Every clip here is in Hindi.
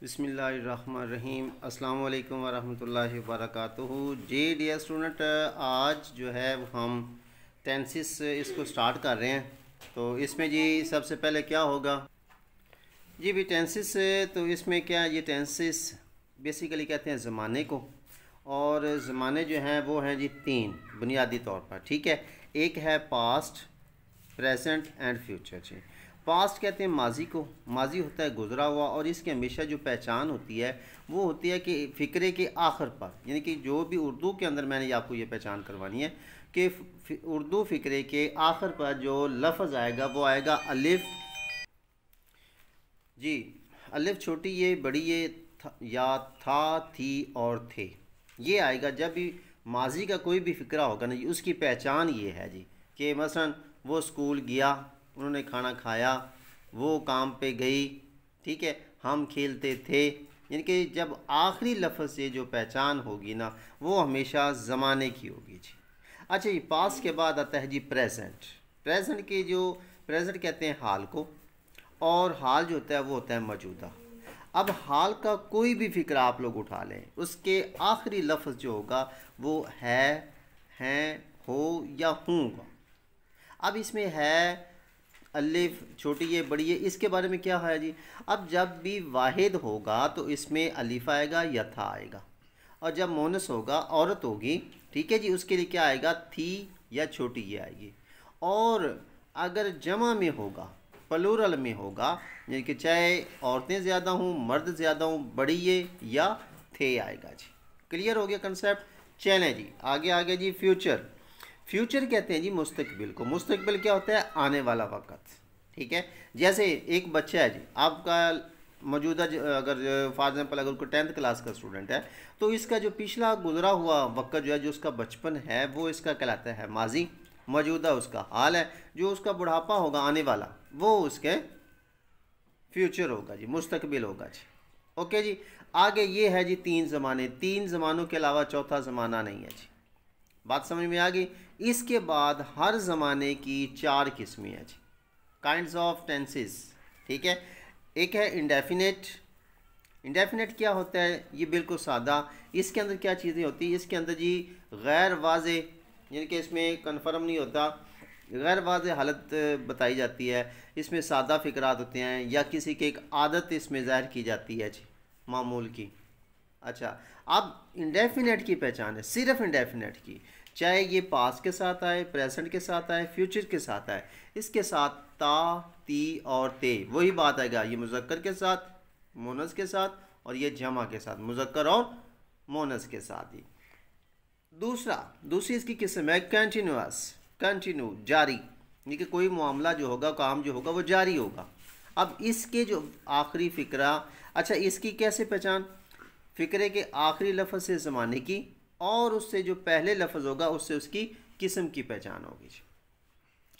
बिस्मिल्लाहिर्रहमानिर्रहीम अस्सलाम वालेकुम वरहमतुल्लाहि वबरकातुहू। जी डियर स्टूडेंट, आज जो है हम टेंसेस इसको स्टार्ट कर रहे हैं। तो इसमें जी सबसे पहले क्या होगा जी भी टेंसेस। तो इसमें क्या, ये टेंसेस बेसिकली कहते हैं ज़माने को, और ज़माने जो हैं वो हैं जी तीन बुनियादी तौर पर। ठीक है, एक है पास्ट, प्रेजेंट एंड फ्यूचर। जी पास्ट कहते हैं माजी को, माजी होता है गुजरा हुआ, और इसकी हमेशा जो पहचान होती है वो होती है कि फ़िक्रे के आखिर पर, यानी कि जो भी उर्दू के अंदर मैंने आपको ये पहचान करवानी है कि उर्दू फ़िक्रे के आखिर पर जो लफ्ज़ आएगा वो आएगा अलिफ। जी अलिफ छोटी ये बड़ी ये या था थी और थे, ये आएगा जब भी माजी का कोई भी फ़िक्रा होगा ना जी, उसकी पहचान ये है जी कि मसलन वो स्कूल गया, उन्होंने खाना खाया, वो काम पे गई, ठीक है, हम खेलते थे। यानी कि जब आखिरी लफ्ज़ से जो पहचान होगी ना वो हमेशा ज़माने की होगी जी। अच्छा, ये पास के बाद आता है जी प्रेजेंट। प्रेजेंट के जो प्रेजेंट कहते हैं हाल को, और हाल जो होता है वो होता है मौजूदा। अब हाल का कोई भी फ़िक्रा आप लोग उठा लें, उसके आखिरी लफ्ज़ जो होगा वो है, हैं, हो या हूँगा। अब इसमें है अलिफ छोटी ये बड़ी ये, इसके बारे में क्या है जी। अब जब भी वाहिद होगा तो इसमें अलिफ आएगा या था आएगा, और जब मोनस होगा औरत होगी, ठीक है जी, उसके लिए क्या आएगा, थी या छोटी ये आएगी। और अगर जमा में होगा, प्लूरल में होगा, यानी कि चाहे औरतें ज़्यादा हों मर्द ज़्यादा हों, बड़ी ये या थे आएगा जी। क्लियर हो गया कंसेप्ट। चलें जी आगे आगे जी। फ्यूचर, फ्यूचर कहते हैं जी मुस्तकबिल को। मुस्तकबिल क्या होता है, आने वाला वक्त। ठीक है, जैसे एक बच्चा है जी आपका मौजूदा, अगर फॉर एग्जांपल अगर कोई 10th क्लास का स्टूडेंट है तो इसका जो पिछला गुजरा हुआ वक्त जो है, जो उसका बचपन है, वो इसका कहलाता है माजी। मौजूदा उसका हाल है, जो उसका बुढ़ापा होगा आने वाला वो उसके फ्यूचर होगा जी, मुस्तकबिल होगा जी। ओके जी, आगे ये है जी तीन ज़माने। तीन ज़मानों के अलावा चौथा ज़माना नहीं है जी। बात समझ में आ गई। इसके बाद हर ज़माने की चार किस्में हैं जी, काइंड्स ऑफ टेंसेस। ठीक है, एक है इंडेफिनेट। इंडेफिनेट क्या होता है, ये बिल्कुल सादा। इसके अंदर क्या चीज़ें होती हैं, इसके अंदर जी गैर वाज़े, यानी कि इसमें कन्फर्म नहीं होता, गैर वाज़े हालत बताई जाती है। इसमें सादा फ़िक्रात होते हैं या किसी की एक आदत इसमें ज़ाहिर की जाती है जी, मामूल की। अच्छा, अब इंडेफिनेट की पहचान है सिर्फ इंडेफिनेट की, चाहे ये पास के साथ आए, प्रेजेंट के साथ आए, फ्यूचर के साथ आए, इसके साथ ता, ती और ते, वही बात आएगा। ये मुज़क्कर के साथ, मोनस के साथ, और ये जमा के साथ, मुज़क्कर और मोनस के साथ ही। दूसरी इसकी किस्म है कंटिन्यूअस, कंटिन्यू, जारी, यानी कि कोई मामला जो होगा, काम जो होगा वो जारी होगा। अब इसके जो आखिरी फ़िक्रा, अच्छा इसकी कैसे पहचान, फ़िक्रे के आखिरी लफ्ज़ से ज़माने की, और उससे जो पहले लफ्ज़ होगा उससे उसकी किस्म की पहचान होगी।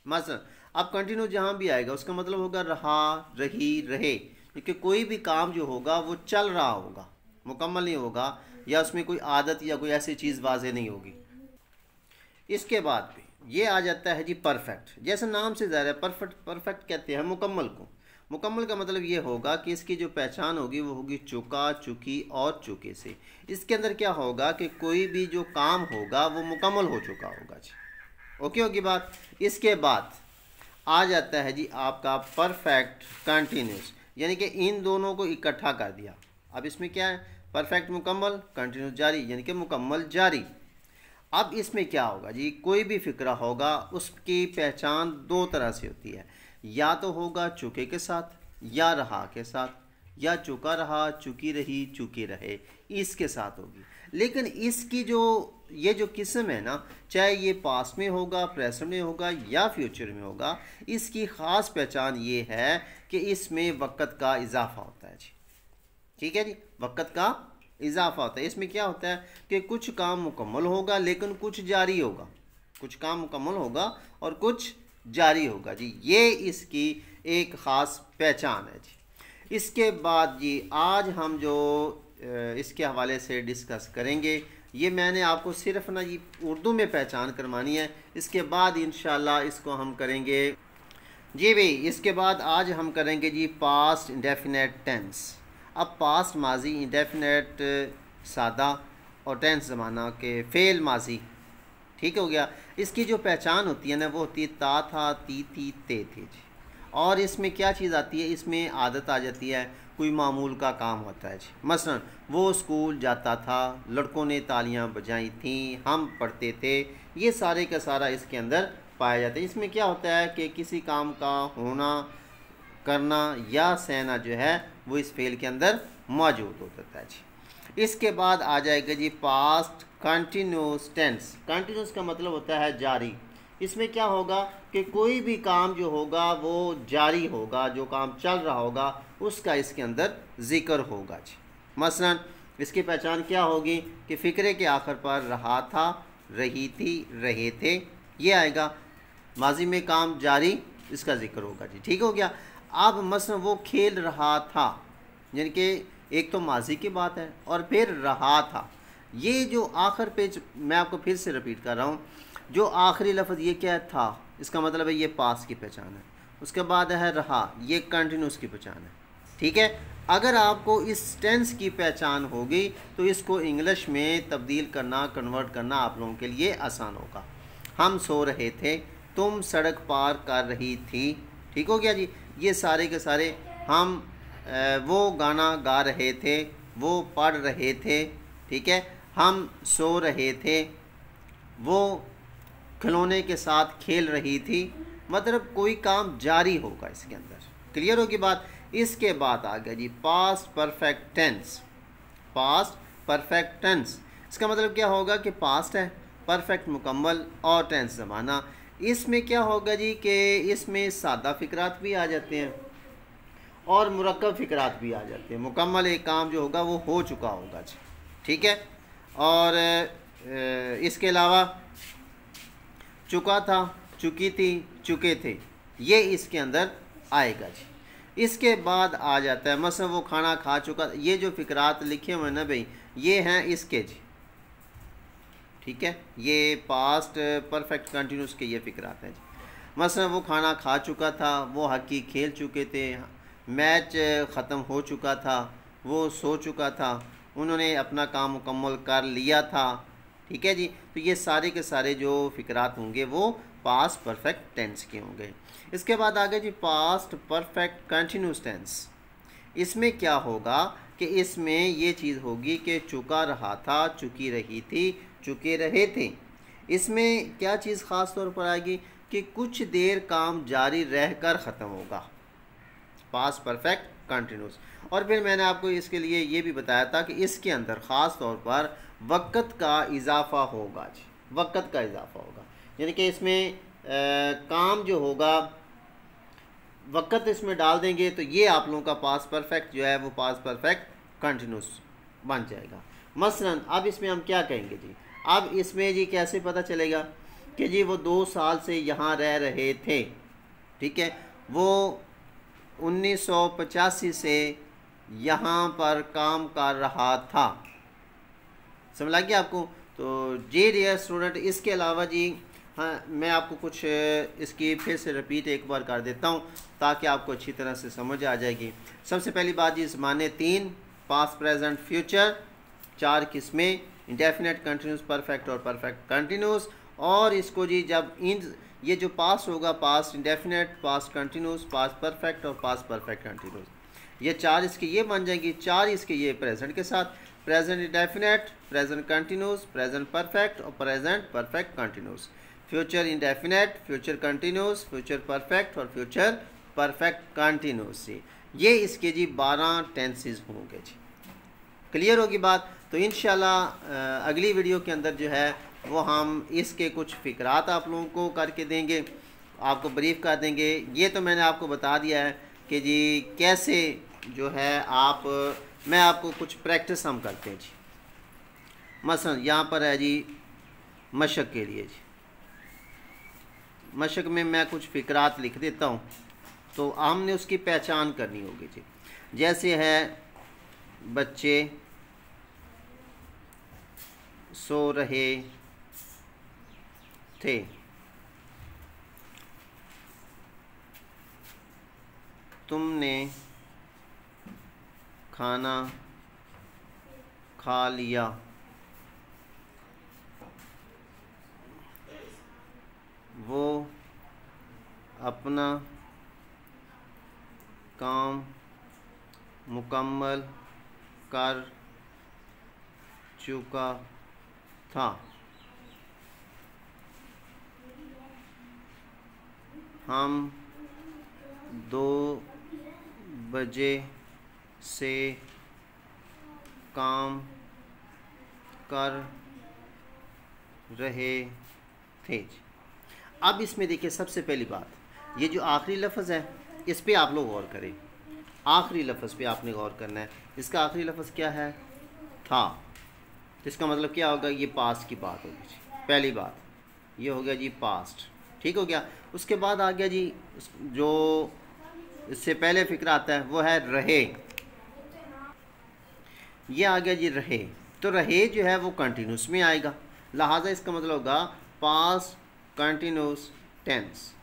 मसलन अब कंटिन्यू जहाँ भी आएगा उसका मतलब होगा रहा, रही, रहे, क्योंकि कोई भी काम जो होगा वो चल रहा होगा, मुकम्मल नहीं होगा, या उसमें कोई आदत या कोई ऐसी चीज़ वाज़े नहीं होगी। इसके बाद भी ये आ जाता है जी परफेक्ट। जैसे नाम से ज़ाहिर है, परफेक्ट, परफेक्ट कहते हैं मुकम्मल को। मुकम्मल का मतलब ये होगा कि इसकी जो पहचान होगी वो होगी चुका, चुकी और चुके से। इसके अंदर क्या होगा कि कोई भी जो काम होगा वो मुकम्मल हो चुका होगा जी। ओके होगी बात। इसके बाद आ जाता है जी आपका परफेक्ट कंटिन्यूस, यानी कि इन दोनों को इकट्ठा कर दिया। अब इसमें क्या है, परफेक्ट मुकम्मल, कंटिन्यूस जारी, यानी कि मुकम्मल जारी। अब इसमें क्या होगा जी, कोई भी फ़िक्रा होगा उसकी पहचान दो तरह से होती है, या तो होगा चुके के साथ या रहा के साथ, या चुका रहा, चुकी रही, चुके रहे, इसके साथ होगी। लेकिन इसकी जो ये जो किस्म है ना, चाहे ये पास्ट में होगा, प्रेजेंट में होगा या फ्यूचर में होगा, इसकी ख़ास पहचान ये है कि इसमें वक़्त का इजाफा होता है जी। ठीक है जी, वक़्त का इजाफा होता है। इसमें क्या होता है कि कुछ काम मुकम्मल होगा लेकिन कुछ जारी होगा, कुछ काम मुकम्मल होगा और कुछ जारी होगा जी। ये इसकी एक ख़ास पहचान है जी। इसके बाद जी आज हम जो इसके हवाले से डिस्कस करेंगे, ये मैंने आपको सिर्फ ना जी उर्दू में पहचान करवानी है। इसके बाद इंशाल्लाह इसको हम करेंगे जी भाई। इसके बाद आज हम करेंगे जी पास्ट इंडेफिनेट टेंस। अब पास्ट माजी, इंडेफिनेट सादा और टेंस ज़माना के फ़ेल माजी, ठीक हो गया। इसकी जो पहचान होती है ना वो होती है ता था, ती थी, ते थे जी। और इसमें क्या चीज़ आती है, इसमें आदत आ जाती है, कोई मामूल का काम होता है जी। मसलन वो स्कूल जाता था, लड़कों ने तालियां बजाई थीं, हम पढ़ते थे, ये सारे का सारा इसके अंदर पाया जाता है। इसमें क्या होता है कि किसी काम का होना, करना या सहना जो है वो इस फेल के अंदर मौजूद होता है जी। इसके बाद आ जाएगा जी पास्ट कंटिन्यूस टेंस। कंटिन्यूस का मतलब होता है जारी। इसमें क्या होगा कि कोई भी काम जो होगा वो जारी होगा, जो काम चल रहा होगा उसका इसके अंदर ज़िक्र होगा जी। मसलन इसकी पहचान क्या होगी कि फ़िक्रे के आखिर पर रहा था, रही थी, रहे थे, ये आएगा। माजी में काम जारी, इसका ज़िक्र होगा जी, ठीक हो गया। अब मसलन वो खेल रहा था, यानी कि एक तो माजी की बात है और फिर रहा था। ये जो आखिर पे, मैं आपको फिर से रिपीट कर रहा हूँ, जो आखिरी लफ्ज़ ये क्या था, इसका मतलब है ये पास की पहचान है। उसके बाद है रहा, ये कंटिन्यूस की पहचान है, ठीक है। अगर आपको इस टेंस की पहचान होगी तो इसको इंग्लिश में तब्दील करना, कन्वर्ट करना आप लोगों के लिए आसान होगा। हम सो रहे थे, तुम सड़क पार कर रही थी, ठीक हो गया जी। ये सारे के सारे हम वो गाना गा रहे थे, वो पढ़ रहे थे, ठीक है। हम सो रहे थे, वो खिलौने के साथ खेल रही थी, मतलब कोई काम जारी होगा इसके अंदर। क्लियर होगी बात। इसके बाद आ गया जी past perfect tense. Past perfect tense इसका मतलब क्या होगा कि पास्ट है, परफेक्ट मुकम्मल और टेंस ज़माना। इसमें क्या होगा जी कि इसमें सादा फ़िक्रात भी आ जाते हैं और मुरक्कब फ़िक्रात भी आ जाते हैं। मुकम्मल एक काम जो होगा वो हो चुका होगा जी, ठीक है। और इसके अलावा चुका था, चुकी थी, चुके थे, ये इसके अंदर आएगा जी। इसके बाद आ जाता है मसलन वो खाना खा चुका। ये जो फ़िक्रात लिखे हुए ना भाई, ये हैं इसके जी, ठीक है। ये पास्ट परफेक्ट कंटिन्यूस के ये फ़िक्रात हैं जी। मसलन वो खाना खा चुका था, वो हॉकी खेल चुके थे, मैच ख़त्म हो चुका था, वो सो चुका था, उन्होंने अपना काम मुकम्मल कर लिया था, ठीक है जी। तो ये सारे के सारे जो फ़िक्रात होंगे वो पास्ट परफेक्ट टेंस के होंगे। इसके बाद आगे जी पास्ट परफेक्ट कंटिन्यूस टेंस। इसमें क्या होगा कि इसमें ये चीज़ होगी कि चुका रहा था, चुकी रही थी, चुके रहे थे। इसमें क्या चीज़ ख़ास तौर पर आएगी कि कुछ देर काम जारी रहकर ख़त्म होगा, पास्ट परफेक्ट कंटिन्यूस। और फिर मैंने आपको इसके लिए ये भी बताया था कि इसके अंदर ख़ास तौर पर वक़्त का इजाफ़ा होगा जी, वक़्त का इजाफ़ा होगा, यानी कि इसमें काम जो होगा वक़्त इसमें डाल देंगे तो ये आप लोगों का पास्ट परफेक्ट जो है वो पास्ट परफेक्ट कंटिन्यूस बन जाएगा। मसलन अब इसमें हम क्या कहेंगे जी, अब इसमें जी कैसे पता चलेगा कि जी वो 2 साल से यहाँ रह रहे थे, ठीक है, वो 1985 से यहाँ पर काम कर रहा था। समझ लग गया आपको। तो जी डियर स्टूडेंट, इसके अलावा जी हाँ मैं आपको कुछ इसकी फिर से रिपीट एक बार कर देता हूँ ताकि आपको अच्छी तरह से समझ आ जाएगी। सबसे पहली बात जी ज़माने 3, पास्ट प्रेजेंट फ्यूचर, 4 किस्में, इंडेफिनेट, कंटिन्यूस, परफेक्ट और परफेक्ट कंटिन्यूस। और इसको जी जब इन ये जो पास्ट होगा, past indefinite, past continuous, past perfect और पास्ट परफेक्ट कंटिन्यूस, ये 4 इसके ये बन जाएंगी। 4 इसके ये प्रेजेंट के साथ, present indefinite, present continuous, present perfect और present perfect continuous, future indefinite, future continuous, future perfect और फ्यूचर परफेक्ट कंटिन्यूस जी। ये इसके जी 12 टेंसेस होंगे जी। क्लियर होगी बात। तो इंशाल्लाह अगली वीडियो के अंदर जो है वो हम इसके कुछ फ़िक्रात आप लोगों को करके देंगे, आपको ब्रीफ कर देंगे। ये तो मैंने आपको बता दिया है कि जी कैसे जो है आप, मैं आपको कुछ प्रैक्टिस हम करते हैं जी। मसलन यहाँ पर है जी मशक के लिए जी, मशक में मैं कुछ फ़िक्रात लिख देता हूँ तो हमने उसकी पहचान करनी होगी जी। जैसे है बच्चे सो रहे थे, तुमने खाना खा लिया, वो अपना काम मुकम्मल कर चुका था। हम 2 बजे से काम कर रहे थे। अब इसमें देखिए सबसे पहली बात, ये जो आखिरी लफ्ज़ है इस पे आप लोग गौर करें। आखिरी लफ्ज़ पे आपने गौर करना है। इसका आखिरी लफ्ज़ क्या है? था। तो इसका मतलब क्या होगा? ये पास्ट की बात होगी जी। पहली बात ये हो गया जी पास्ट, ठीक हो गया। उसके बाद आ गया जी जो इससे पहले फ़िक्रा आता है वो है रहे। ये आ गया जी रहे। तो रहे जो है वो कंटिन्यूस में आएगा, लिहाजा इसका मतलब होगा पास्ट कंटिन्यूस टेंस।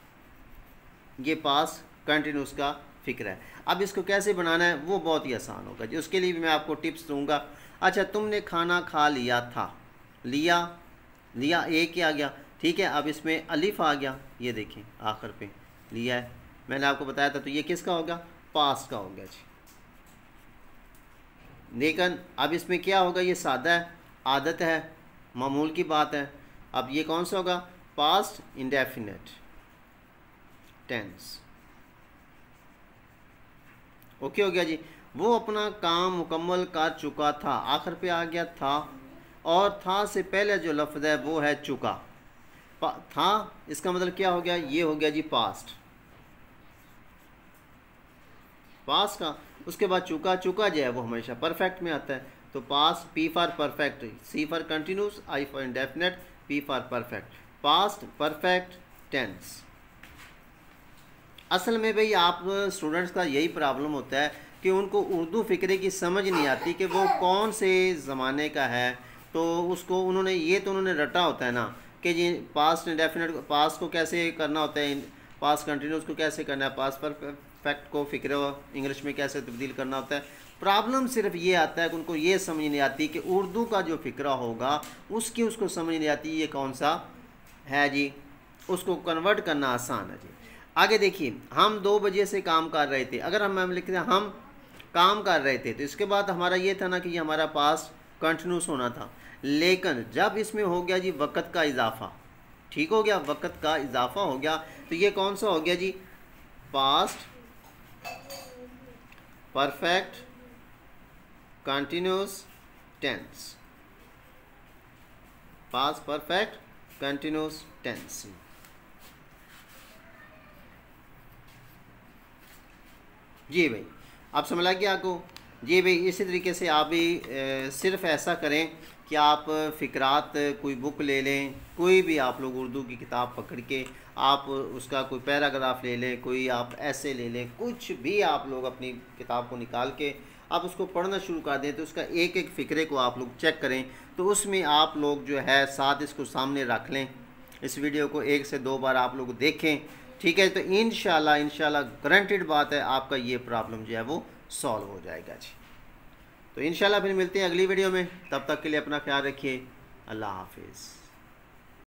ये पास्ट कंटिन्यूस का फ़िक्र है। अब इसको कैसे बनाना है वो बहुत ही आसान होगा जी। उसके लिए भी मैं आपको टिप्स दूंगा। अच्छा, तुमने खाना खा लिया था, लिया लिया एक ही आ गया, ठीक है। अब इसमें अलिफ आ गया, ये देखें आखिर पे लिया है, मैंने आपको बताया था। तो ये किसका होगा? पास्ट का हो गया जी। लेकिन अब इसमें क्या होगा? ये सादा है, आदत है, मामूल की बात है। अब ये कौन सा होगा? Past indefinite tense. ओके हो गया जी। वो अपना काम मुकम्मल कर चुका था, आखिर पे आ गया था, और था से पहले जो लफ्ज़ है वो है चुका। था इसका मतलब क्या हो गया? ये हो गया जी पास्ट, पास्ट का। उसके बाद चुका, चुका जो है वो हमेशा परफेक्ट में आता है। तो past, P for perfect, C for continuous, I for indefinite, P for perfect, past perfect tense. असल में भाई आप स्टूडेंट्स का यही प्रॉब्लम होता है कि उनको उर्दू फ़िक्रे की समझ नहीं आती कि वो कौन से ज़माने का है। तो उसको उन्होंने रटा होता है ना कि जी पास्ट इंडेफिनिट, पास्ट को कैसे करना होता है, पास्ट कंटिन्यूस को कैसे करना है, पास्ट परफेक्ट को फ़िक्रे इंग्लिश में कैसे तब्दील करना होता है। प्रॉब्लम सिर्फ ये आता है कि उनको ये समझ नहीं आती कि उर्दू का जो फ़िक्रा होगा उसको समझ नहीं आती ये कौन सा है जी। उसको कन्वर्ट करना आसान है जी। आगे देखिए, हम 2 बजे से काम कर रहे थे। अगर हम लिखते हैं हम काम कर रहे थे तो इसके बाद हमारा ये था ना कि ये हमारा पास्ट कंटिन्यूस होना था। लेकिन जब इसमें हो गया जी वक़्त का इजाफा, ठीक हो गया, वक़्त का इजाफा हो गया, तो ये कौन सा हो गया जी? Past perfect continuous tense, past perfect continuous tense. जी भाई, आप समझ आ गया आपको? जी भाई, इसी तरीके से आप भी सिर्फ ऐसा करें कि आप फ़िक्रात कोई बुक ले लें, कोई भी आप लोग उर्दू की किताब पकड़ के आप उसका कोई पैराग्राफ ले लें, कोई आप ऐसे ले लें, कुछ भी आप लोग अपनी किताब को निकाल के आप उसको पढ़ना शुरू कर दें। तो उसका एक एक फ़िक्रे को आप लोग चेक करें, तो उसमें आप लोग जो है साथ इसको सामने रख लें। इस वीडियो को 1 से 2 बार आप लोग देखें, ठीक है। तो इंशाल्लाह गारंटेड बात है आपका ये प्रॉब्लम जो है वो सॉल्व हो जाएगा जी। तो इंशाल्लाह फिर मिलते हैं अगली वीडियो में। तब तक के लिए अपना ख्याल रखिए। अल्लाह हाफिज़।